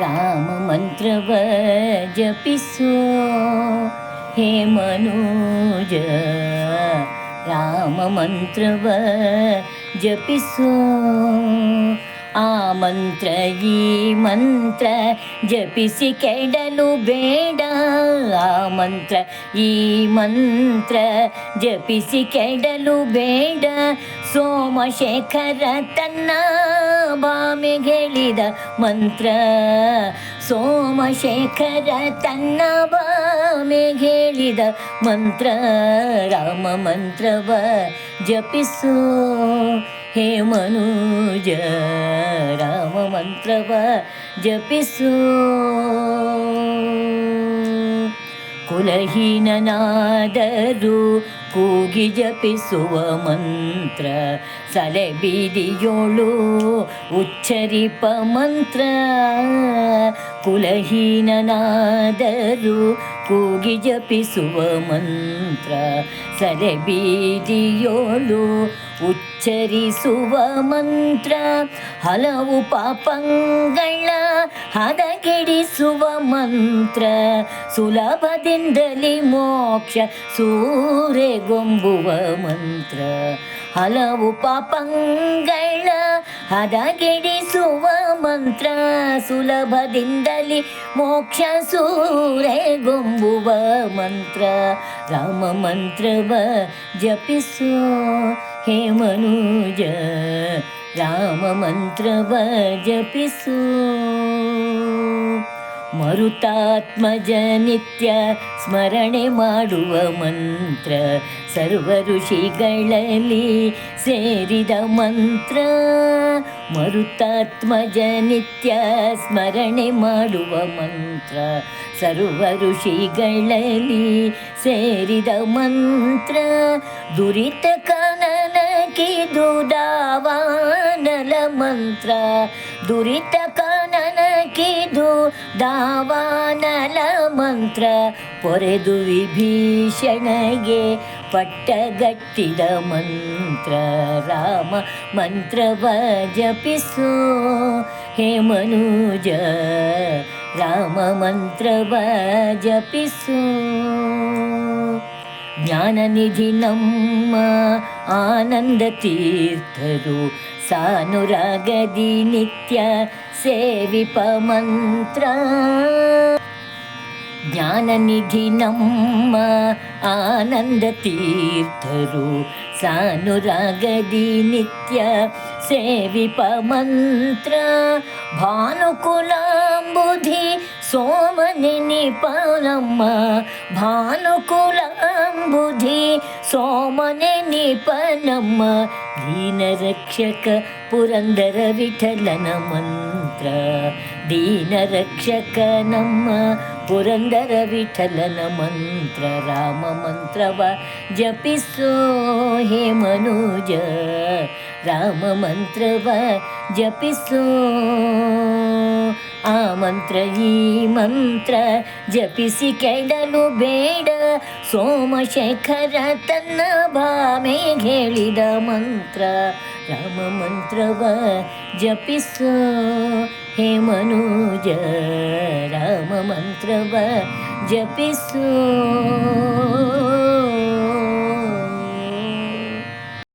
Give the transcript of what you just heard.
ರಾಮ ಮಂತ್ರವ ಜಪಿಸೋ ಹೇ ಮನೋಜ, ರಾಮ ಮಂತ್ರವ ಜಪಿಸೋ. ಆ ಮಂತ್ರ ಈ ಮಂತ್ರ ಜಪಿಸಿ ಕೆಡಲು ಬೇಡ, ಆ ಮಂತ್ರ ಈ ಮಂತ್ರ ಜಪಿಸಿ ಕೆಡಲು ಬೇಡ. ಸೋಮಶೇಖರ ತನ್ನ ಬಾಮೆಗೆಳಿದ ಮಂತ್ರ, ಸೋಮಶೇಖರ ತನ್ನ ಬಾಮೆಗೆಳಿದ ಮಂತ್ರ. ರಾಮ ಮಂತ್ರವ ಜಪಿಸು ಹೇ ಮನೋಜ, ರಾಮ ಮಂತ್ರವ ಜಪಿಸು. ಕುಲಹೀನನಾದರೂ ಕೂಗಿ ಜಪಿಸುವ ಮಂತ್ರ, ಸಲೆ ಬೀದಿಯೋಳು ಉಚ್ಚರಿಪ ಮಂತ್ರ. ಕುಲಹೀನನಾದರೂ ಕೂಗಿ ಜಪಿಸುವ ಮಂತ್ರ, ಸಲೆ ಬೀದಿಯೋಳು ಉಚ್ಚರಿಸುವ ಮಂತ್ರ. ಹಲವು ಪಾಪಂಗಳ ಹದಗೆಡಿಸುವ ಮಂತ್ರ, ಸುಲಭದಿಂದಲೇ ಮೋಕ್ಷ ಸೂರೆಗೊಂಬುವ ಮಂತ್ರ. ಹಲವು ಪಾಪಂಗಳ ಹದಗೆಡಿಸುವ ಮಂತ್ರ, ಸುಲಭದಿಂದಲೇ ಮೋಕ್ಷ ಸೂರೆಗೊಂಬುವ ಮಂತ್ರ. ರಾಮ ಮಂತ್ರವ ಜಪಿಸೋ ಹೇ ಮನೋಜ, ರಾಮ ಮಂತ್ರವ ಜಪಿಸು. ಮರುತಾತ್ಮಜ ನಿತ್ಯ ಸ್ಮರಣೆ ಮಾಡುವ ಮಂತ್ರ, ಸರ್ವ ಋಷಿಗಳಲ್ಲಿ ಸೇರಿದ ಮಂತ್ರ. ಮರುತಾತ್ಮಜ ನಿತ್ಯ ಸ್ಮರಣೆ ಮಾಡುವ ಮಂತ್ರ, ಸರ್ವ ಋಷಿಗಳಲ್ಲಿ ಸೇರಿದ ಮಂತ್ರ. ದುರಿತ ಕಾನನಕಿದು ದಾವಾನಲ ಮಂತ್ರ, ದುರಿತ ಕಾನನಕಿದು ದಾವಾನಲ ಮಂತ್ರ. ಪೊರೆದು ವಿಭೀಷಣಗೆ ಪಟ್ಟಗಟ್ಟಿದ ಮಂತ್ರ, ರಾಮ ಮಂತ್ರವ ಜಪಿಸೋ ಹೇ ಮನೋಜ, ರಾಮ ಮಂತ್ರವ ಜಪಿಸು. ಜ್ಞಾನನಿಧಿ ನಮ್ಮ ಆನಂದ ತೀರ್ಥರು, ಸಾನುರಾಗದಿ ನಿತ್ಯ ಸೇವಿಪ ಮಂತ್ರ. ಜ್ಞಾನನಿಧಿ ನಮ್ಮ ಆನಂದ ತೀರ್ಥರು, ಸಾನುರಾಗದಿ ನಿತ್ಯ ಸೇವಿಪ ಮಂತ್ರ. ಭಾನುಕುಲಾಂಬುಧಿ ಸೋಮನೆನಿಪ ನಮ್ಮ, ಭಾನುಕುಲಾಂಬುಧಿ ಸೋಮನೆನಿಪ ನಮ್ಮ. ದೀನ ರಕ್ಷಕ ಪುರಂದರ ವಿಠಲನ ಮಂತ್ರ, ದೀನ ರಕ್ಷಕ ನಮ್ಮ ಪುರಂದರ ವಿಠಲನ ಮಂತ್ರ. ರಾಮ ಮಂತ್ರವ ಜಪಿಸೋ ಹೇ ಮನೋಜ, ರಾಮ ಮಂತ್ರವ ಜಪಿಸೋ. ಆ ಮಂತ್ರ ಈ ಮಂತ್ರ ಜಪಿಸಿ ಕೆಡಲು ಬೇಡ, ಸೋಮಶೇಖರ ತನ್ನ ಬಾಮೆಗೆಳಿದ ಮಂತ್ರ. ರಾಮ ಮಂತ್ರವ ಜಪಿಸೋ ಹೇ ಮನೋಜ, ರಾಮ ಮಂತ್ರವ ಜಪಿಸೋ.